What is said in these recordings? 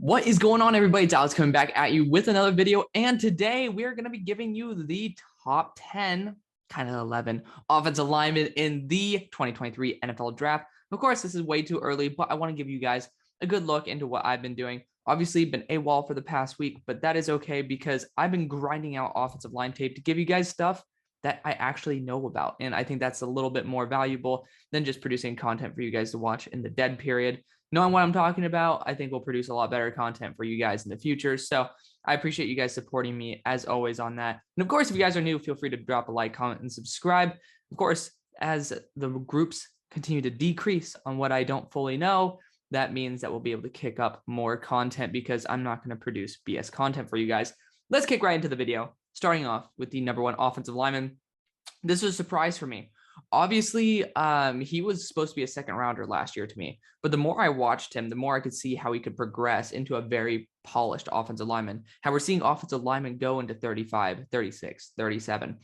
What is going on, everybody? It's Alex coming back at you with another video. And today we are going to be giving you the top 10, kind of 11 offensive linemen in the 2023 NFL draft. Of course, this is way too early, but I want to give you guys a good look into what I've been doing. Obviously, been AWOL for the past week, but that is okay because I've been grinding out offensive line tape to give you guys stuff that I actually know about. And I think that's a little bit more valuable than just producing content for you guys to watch in the dead period. Knowing what I'm talking about, I think we'll produce a lot better content for you guys in the future. So I appreciate you guys supporting me as always on that. And of course, if you guys are new, feel free to drop a like, comment, and subscribe. Of course, as the groups continue to decrease on what I don't fully know, that means that we'll be able to kick up more content because I'm not going to produce BS content for you guys. Let's kick right into the video, starting off with the number one offensive lineman. This was a surprise for me. Obviously, he was supposed to be a second rounder last year to me, but the more I watched him, the more I could see how he could progress into a very polished offensive lineman, how we're seeing offensive linemen go into 35, 36, 37.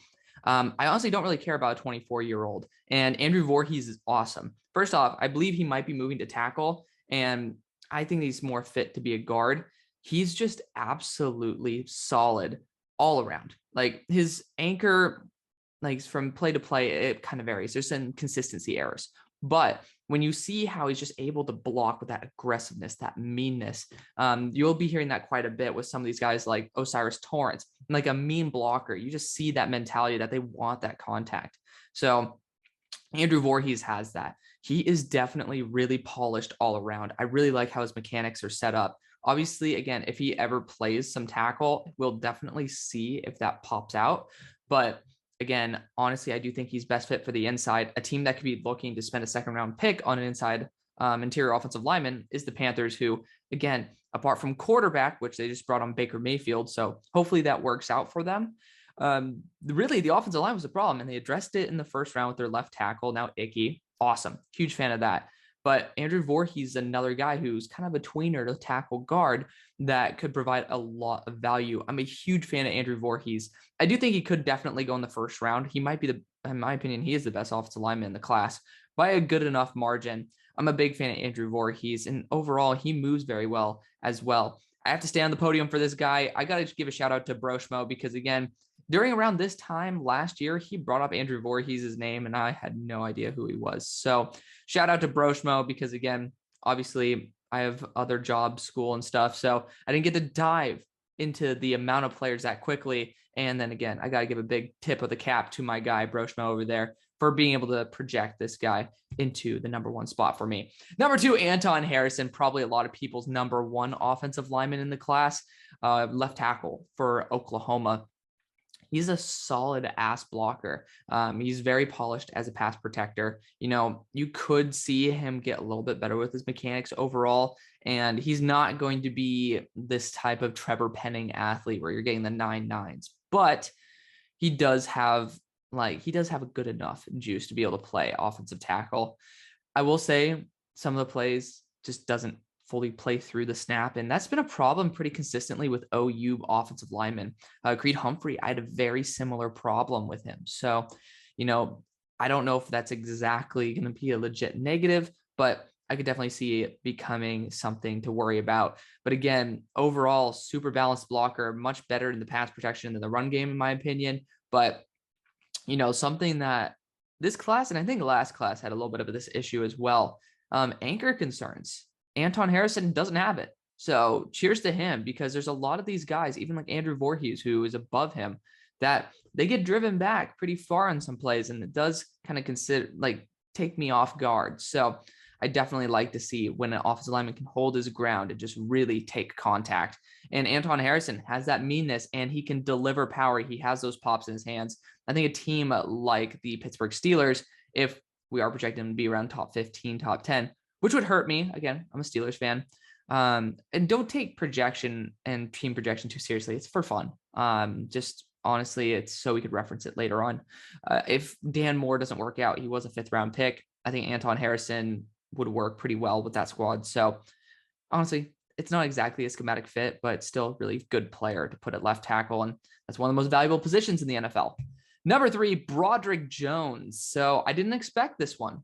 I honestly don't really care about a 24-year-old, and Andrew Vorhees is awesome. First off, I believe he might be moving to tackle, and I think he's more fit to be a guard. He's just absolutely solid all around. Like his anchor, like from play to play, it kind of varies. There's some consistency errors, but when you see how he's just able to block with that aggressiveness, that meanness, you'll be hearing that quite a bit with some of these guys like Osiris Torrence, like a mean blocker. You just see that mentality that they want that contact. So Andrew Vorhees has that. He is definitely really polished all around. I really like how his mechanics are set up. Obviously, again, if he ever plays some tackle, we'll definitely see if that pops out. But again, honestly, I do think he's best fit for the inside. A team that could be looking to spend a second round pick on an inside interior offensive lineman is the Panthers, who, again, apart from quarterback, which they just brought on Baker Mayfield. So hopefully that works out for them. Really, the offensive line was a problem, and they addressed it in the first round with their left tackle, now Icky. Awesome. Huge fan of that. But Andrew Vorhees is another guy who's kind of a tweener to tackle guard that could provide a lot of value. I'm a huge fan of Andrew Vorhees. I do think he could definitely go in the first round. He might be in my opinion, he is the best offensive lineman in the class by a good enough margin. I'm a big fan of Andrew Vorhees, and overall, he moves very well as well. I have to stay on the podium for this guy. I got to give a shout out to Broshmo because, again, during around this time last year, he brought up Andrew Vorhees' name, and I had no idea who he was. So shout out to Broshmo because, again, obviously I have other jobs, school and stuff. So I didn't get to dive into the amount of players that quickly. And then again, I got to give a big tip of the cap to my guy, Broshmo over there, for being able to project this guy into the number one spot for me. Number two, Anton Harrison, probably a lot of people's number one offensive lineman in the class, left tackle for Oklahoma. He's a solid ass blocker. He's very polished as a pass protector. You know, you could see him get a little bit better with his mechanics overall. And he's not going to be this type of Trevor Penning athlete where you're getting the 9.9s, but he does have a good enough juice to be able to play offensive tackle. I will say some of the plays just doesn't fully play through the snap, and that's been a problem pretty consistently with OU offensive linemen. Creed Humphrey, I had a very similar problem with him. So, you know, I don't know if that's exactly going to be a legit negative, but I could definitely see it becoming something to worry about. But again, overall, super balanced blocker, much better in the pass protection than the run game, in my opinion. But, you know, something that this class, and I think last class, had a little bit of this issue as well. Anchor concerns. Anton Harrison doesn't have it. So cheers to him, because there's a lot of these guys, even like Andrew Vorhees, who is above him, that they get driven back pretty far on some plays. And it does kind of take me off guard. So I definitely like to see when an offensive lineman can hold his ground and just really take contact. And Anton Harrison has that meanness, and he can deliver power. He has those pops in his hands. I think a team like the Pittsburgh Steelers, if we are projecting to be around top 15, top 10, which would hurt me. Again, I'm a Steelers fan. And don't take projection and team projection too seriously. It's for fun. Just honestly, it's so we could reference it later on. If Dan Moore doesn't work out, he was a 5th round pick. I think Anton Harrison would work pretty well with that squad. So honestly, it's not exactly a schematic fit, but still a really good player to put at left tackle. And that's one of the most valuable positions in the NFL. Number 3, Broderick Jones. So I didn't expect this one.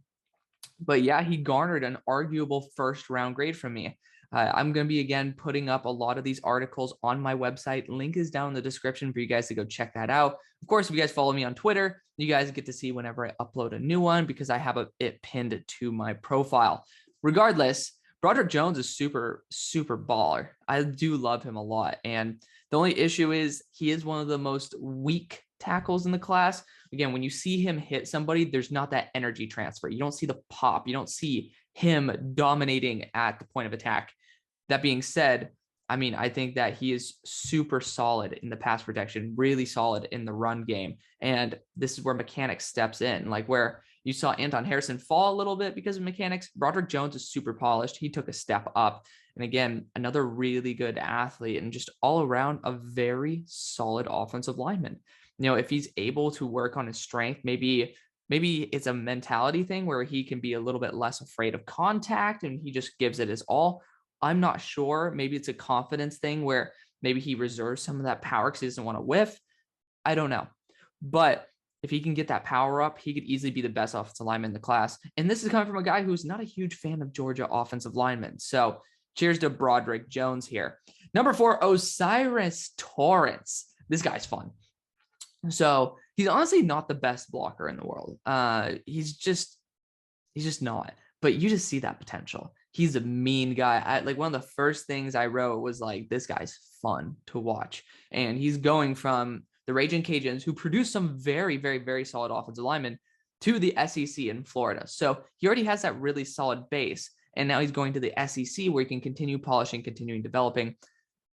But yeah, he garnered an arguable first round grade from me. I'm going to be, again, putting up a lot of these articles on my website. Link is down in the description for you guys to go check that out. Of course, if you guys follow me on Twitter, you guys get to see whenever I upload a new one because I have it pinned to my profile. Regardless, Broderick Jones is super, super baller. I do love him a lot. And the only issue is he is one of the most weak tackles in the class. Again, when you see him hit somebody, there's not that energy transfer. You don't see the pop. You don't see him dominating at the point of attack. That being said, I mean, I think that he is super solid in the pass protection, really solid in the run game. And this is where mechanics steps in, like where you saw Anton Harrison fall a little bit because of mechanics. Broderick Jones is super polished. He took a step up. And again, another really good athlete and just all around a very solid offensive lineman. You know, if he's able to work on his strength, maybe it's a mentality thing where he can be a little bit less afraid of contact and he just gives it his all. I'm not sure. Maybe it's a confidence thing where maybe he reserves some of that power because he doesn't want to whiff. I don't know. But if he can get that power up, he could easily be the best offensive lineman in the class. And this is coming from a guy who's not a huge fan of Georgia offensive linemen. So cheers to Broderick Jones here. Number 4, Torrence. This guy's fun. So he's honestly not the best blocker in the world. He's just not. But you just see that potential. He's a mean guy. Like one of the first things I wrote was like, this guy's fun to watch. And he's going from the Raging Cajuns, who produced some very, very, very solid offensive linemen, to the SEC in Florida. So he already has that really solid base. And now he's going to the SEC where he can continue polishing, continuing developing.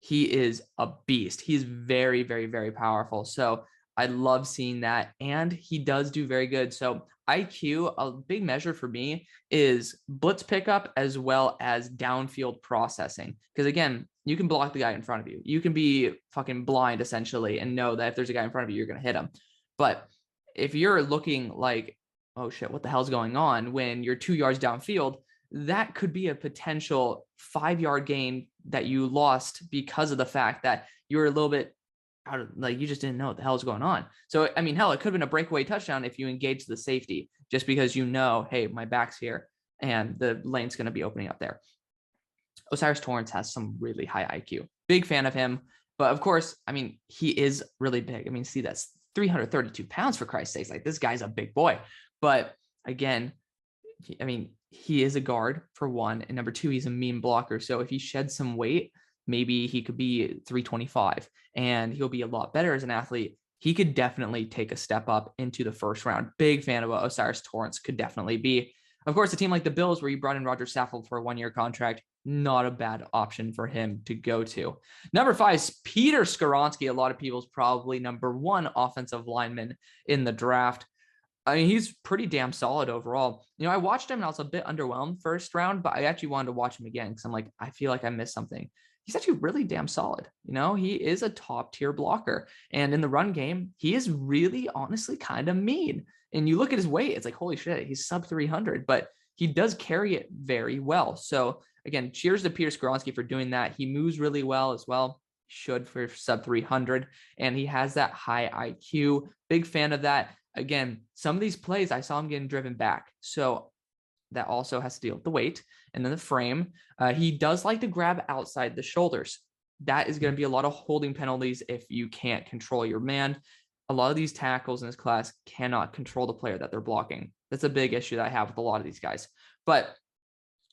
He is a beast. He's very, very, very powerful. So I love seeing that. And he does do very good. So IQ, a big measure for me is blitz pickup as well as downfield processing. Because again, you can block the guy in front of you. You can be fucking blind essentially and know that if there's a guy in front of you, you're going to hit him. But if you're looking like, oh shit, what the hell's going on when you're 2 yards downfield, that could be a potential 5-yard gain that you lost because of the fact that you were a little bit out of, like, you just didn't know what the hell is going on. So, I mean, hell, it could have been a breakaway touchdown if you engage the safety just because you know, hey, my back's here and the lane's going to be opening up there. Torrence has some really high IQ. Big fan of him. But of course, I mean, he is really big. I mean, see, that's 332 pounds for Christ's sakes. Like, this guy's a big boy. But again, I mean, he is a guard for one. And number 2, he's a mean blocker. So if he sheds some weight, maybe he could be 325 and he'll be a lot better as an athlete. He could definitely take a step up into the first round. Big fan of what Torrence could definitely be. Of course, a team like the Bills, where you brought in Roger Saffold for a 1-year contract, not a bad option for him to go to. Number 5 is Peter Skoronski. A lot of people's probably number 1 offensive lineman in the draft. I mean, he's pretty damn solid overall. You know, I watched him and I was a bit underwhelmed first round, but I actually wanted to watch him again because I'm like, I feel like I missed something. He's actually really damn solid. You know, he is a top tier blocker. And in the run game, he is really honestly kind of mean. And you look at his weight, it's like, holy shit, he's sub 300, but he does carry it very well. So again, cheers to Peter Skoronski for doing that. He moves really well as well. Should for sub 300. And he has that high IQ. Big fan of that. Again, some of these plays, I saw him getting driven back. So that also has to deal with the weight and then the frame. He does like to grab outside the shoulders. That is going to be a lot of holding penalties if you can't control your man. A lot of these tackles in this class cannot control the player that they're blocking. That's a big issue that I have with a lot of these guys. But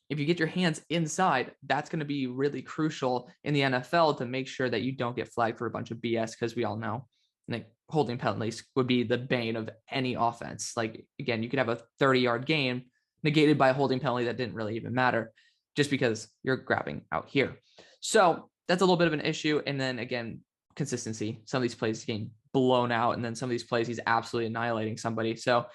if you get your hands inside, that's going to be really crucial in the NFL to make sure that you don't get flagged for a bunch of BS, because we all know, like, holding penalties would be the bane of any offense. Like, again, you could have a 30-yard gain negated by a holding penalty that didn't really even matter just because you're grabbing out here. So that's a little bit of an issue. And then again, consistency. Some of these plays getting blown out, and then some of these plays he's absolutely annihilating somebody. So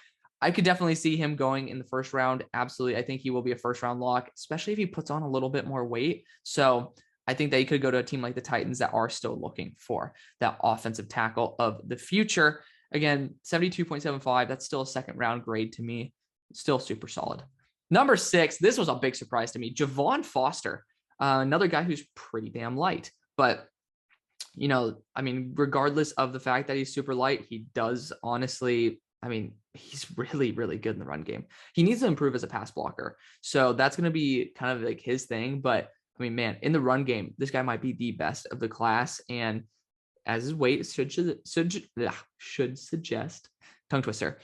I could definitely see him going in the first round. Absolutely. I think he will be a first round lock, especially if he puts on a little bit more weight. So I think that he could go to a team like the Titans that are still looking for that offensive tackle of the future. Again, 72.75. That's still a second round grade to me. Still super solid. Number 6, this was a big surprise to me. Javon Foster, another guy who's pretty damn light. But, you know, I mean, regardless of the fact that he's super light, he does honestly, I mean, he's really, really good in the run game. He needs to improve as a pass blocker. So that's going to be kind of like his thing. But I mean, man, in the run game, this guy might be the best of the class. And as his weight should suggest, tongue twister,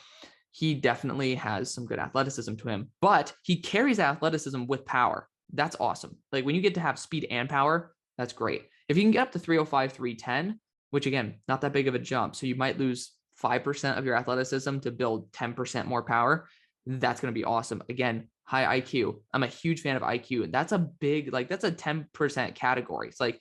he definitely has some good athleticism to him, but he carries athleticism with power. That's awesome. Like when you get to have speed and power, that's great. If you can get up to 305, 310, which again, not that big of a jump. So you might lose 5% of your athleticism to build 10% more power. That's going to be awesome. Again, high IQ. I'm a huge fan of IQ. That's a big, like that's a 10% category. It's like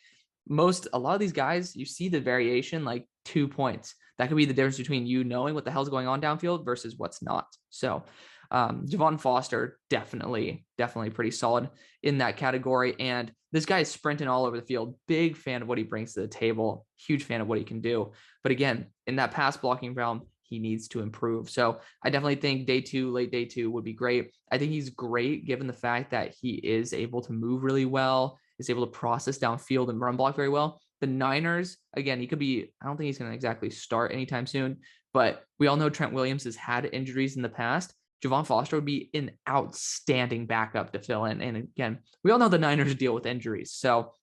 a lot of these guys, you see the variation, like 2 points. That could be the difference between you knowing what the hell's going on downfield versus what's not. So Javon Foster, definitely pretty solid in that category. And this guy is sprinting all over the field. Big fan of what he brings to the table. Huge fan of what he can do. But again, in that pass blocking realm, he needs to improve. So I definitely think late day two would be great. I think he's great given the fact that he is able to move really well, is able to process downfield and run block very well. The Niners, again, I don't think he's going to exactly start anytime soon, but we all know Trent Williams has had injuries in the past. Javon Foster would be an outstanding backup to fill in. And again, we all know the Niners deal with injuries. So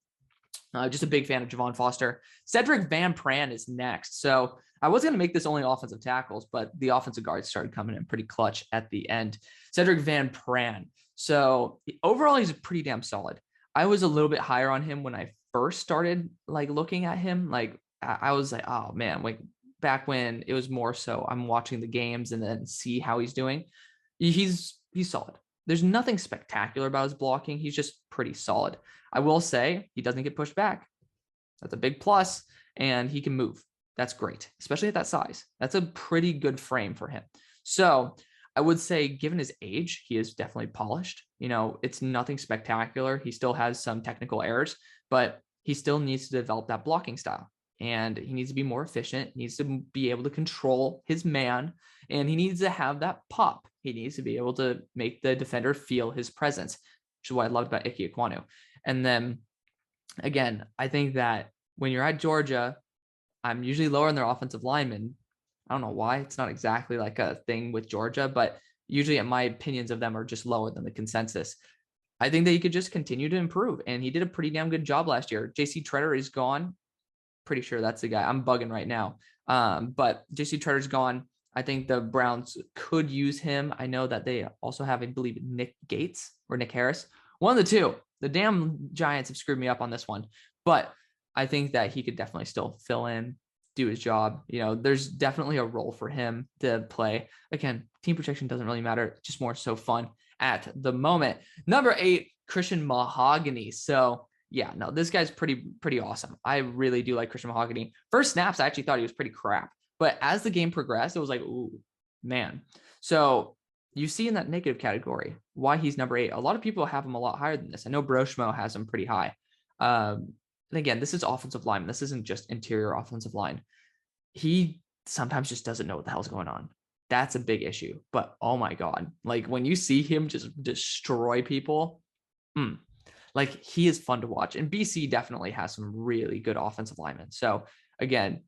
just a big fan of Javon Foster. Sedrick Van Pran is next. So I was going to make this only offensive tackles, but the offensive guards started coming in pretty clutch at the end. Sedrick Van Pran. So overall, he's pretty damn solid. I was a little bit higher on him when I first started like looking at him. Like I was like, oh man, like back when it was more so I'm watching the games and then see how he's doing. He's solid. There's nothing spectacular about his blocking. He's just pretty solid. I will say he doesn't get pushed back. That's a big plus, and he can move. That's great, especially at that size. That's a pretty good frame for him. So I would say, given his age, he is definitely polished. You know, it's nothing spectacular. He still has some technical errors, but he still needs to develop that blocking style. And he needs to be more efficient, he needs to be able to control his man, and he needs to have that pop. He needs to be able to make the defender feel his presence, which is what I loved about Ike Ekwonu. And then, again, I think that when you're at Georgia, I'm usually lower on their offensive linemen. I don't know why. It's not exactly like a thing with Georgia, but usually my opinions of them are just lower than the consensus. I think that he could just continue to improve, and he did a pretty damn good job last year. JC Treader is gone. Pretty sure that's the guy. I'm bugging right now. But JC Treader's gone. I think the Browns could use him. I know that they also have, I believe, Nick Gates or Nick Harris. One of the two. The damn Giants have screwed me up on this one. But I think that he could definitely still fill in, do his job. You know, there's definitely a role for him to play. Again, team protection doesn't really matter. It's just more so fun at the moment. Number 8, Christian Mahogany. So yeah, no, this guy's pretty awesome. I really do like Christian Mahogany. First snaps, I actually thought he was pretty crap. But as the game progressed, it was like, ooh, man. So you see in that negative category why he's number 8. A lot of people have him a lot higher than this. I know Broshmo has him pretty high. And again, this is offensive line. This isn't just interior offensive line. He sometimes just doesn't know what the hell's going on. That's a big issue. But oh my God, like when you see him just destroy people, like he is fun to watch. And BC definitely has some really good offensive linemen. So again,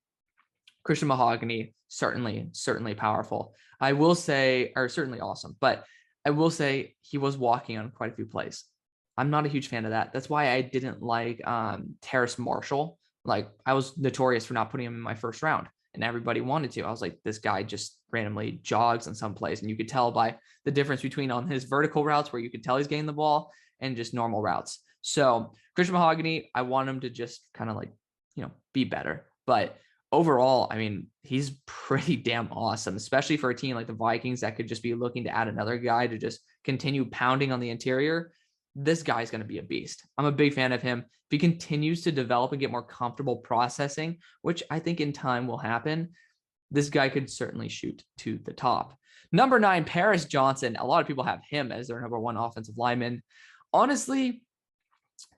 Christian Mahogany, certainly powerful. I will say, or certainly awesome, but I will say he was walking on quite a few plays. I'm not a huge fan of that. That's why I didn't like Terrace Marshall. Like I was notorious for not putting him in my first round, and everybody wanted to. I was like, this guy just randomly jogs on some plays, and you could tell by the difference between on his vertical routes where you could tell he's getting the ball and just normal routes. So Christian Mahogany, I want him to just kind of like, be better. But overall, I mean, he's pretty damn awesome, especially for a team like the Vikings that could just be looking to add another guy to just continue pounding on the interior. This guy's going to be a beast. I'm a big fan of him. If he continues to develop and get more comfortable processing, which I think in time will happen, this guy could certainly shoot to the top. Number 9, Paris Johnson. A lot of people have him as their number 1 offensive lineman. Honestly,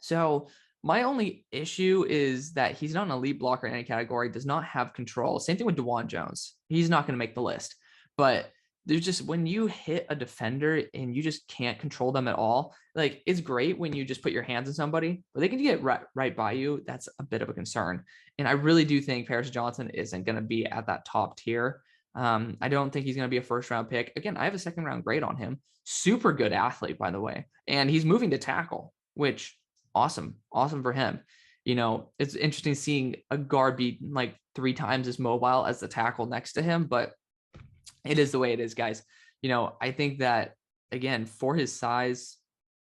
so my only issue is that he's not an elite blocker in any category, does not have control. Same thing with Javon Jones. He's not going to make the list. But there's just, when you hit a defender and you just can't control them at all, like it's great when you just put your hands on somebody, but they can get right by you. That's a bit of a concern. And I really do think Paris Johnson isn't going to be at that top tier. I don't think he's going to be a first round pick. Again, I have a second round grade on him. Super good athlete, by the way. And he's moving to tackle, which awesome for him. It's interesting seeing a guard be like 3 times as mobile as the tackle next to him, but it is the way it is, guys. I think that, again, for his size,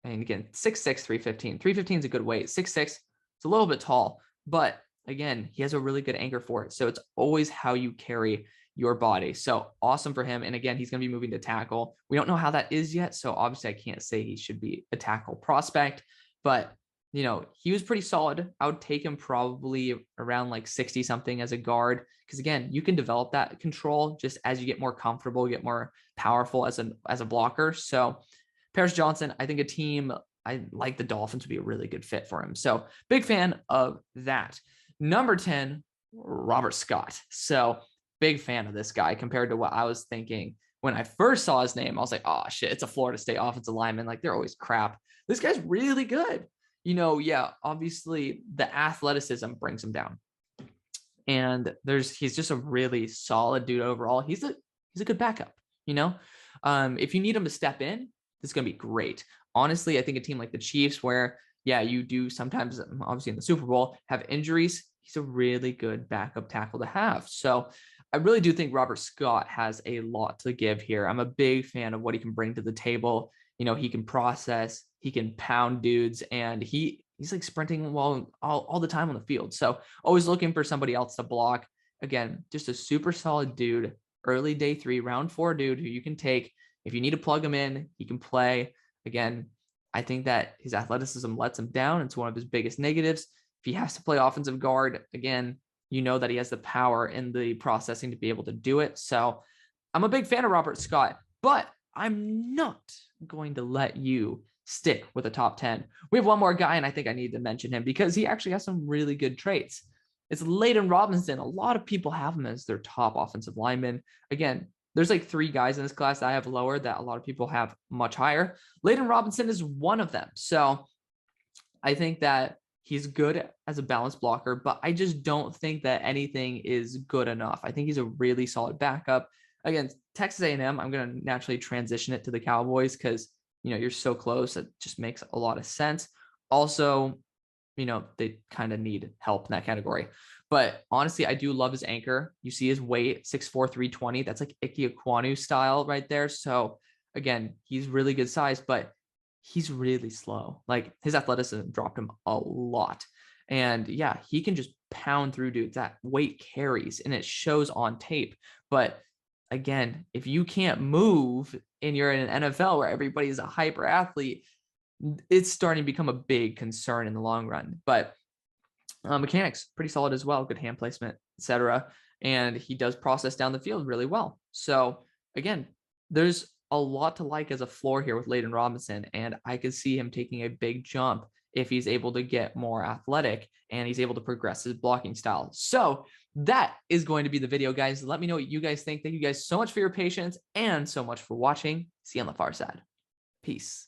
and again, 6'6", 315. 315 is a good weight. 6'6", it's a little bit tall, but again, he has a really good anchor for it. So it's always how you carry your body. So awesome for him. And again, he's going to be moving to tackle. We don't know how that is yet. So obviously I can't say he should be a tackle prospect, but he was pretty solid. I would take him probably around like 60 something as a guard. Cause again, you can develop that control just as you get more comfortable, get more powerful as a blocker. So Paris Johnson, I think I like the Dolphins would be a really good fit for him. So big fan of that. Number 10, Robert Scott. So big fan of this guy compared to what I was thinking when I first saw his name. I was like, oh shit, it's a Florida State offensive lineman. Like they're always crap. This guy's really good. Yeah, obviously the athleticism brings him down. And he's just a really solid dude overall. He's a good backup, if you need him to step in, this is going to be great. Honestly, I think a team like the Chiefs, where, yeah, you do sometimes, obviously in the Super Bowl, have injuries, he's a really good backup tackle to have. So I really do think Robert Scott has a lot to give here. I'm a big fan of what he can bring to the table. He can process, he can pound dudes, and he's like sprinting all the time on the field. So always looking for somebody else to block. Again, just a super solid dude, early day 3, round 4 dude who you can take. If you need to plug him in, he can play. Again, I think that his athleticism lets him down. It's one of his biggest negatives. If he has to play offensive guard, again, that he has the power and the processing to be able to do it. So I'm a big fan of Robert Scott, but I'm not going to let you stick with a top 10. We have one more guy, and I think I need to mention him because he actually has some really good traits. It's Layden Robinson. A lot of people have him as their top offensive lineman. Again, there's like 3 guys in this class that I have lower that a lot of people have much higher. Layden Robinson is one of them. So I think that he's good as a balanced blocker, but I just don't think that anything is good enough. I think he's a really solid backup. Again, Texas A&M, I'm going to naturally transition it to the Cowboys because, you're so close. It just makes a lot of sense. Also, they kind of need help in that category. But honestly, I do love his anchor. You see his weight, 6'4", 320. That's like Ike Ekwonu style right there. So again, he's really good size, but he's really slow. Like his athleticism dropped him a lot. And yeah, he can just pound through dudes. That weight carries and it shows on tape. But again, if you can't move and you're in an NFL where everybody's a hyper athlete, it's starting to become a big concern in the long run. But mechanics, pretty solid as well. Good hand placement, etc. And he does process down the field really well. So again, there's a lot to like as a floor here with Layden Robinson. And I could see him taking a big jump if he's able to get more athletic and he's able to progress his blocking style. So that is going to be the video, guys. Let me know what you guys think. Thank you guys so much for your patience and so much for watching. See you on the far side. Peace.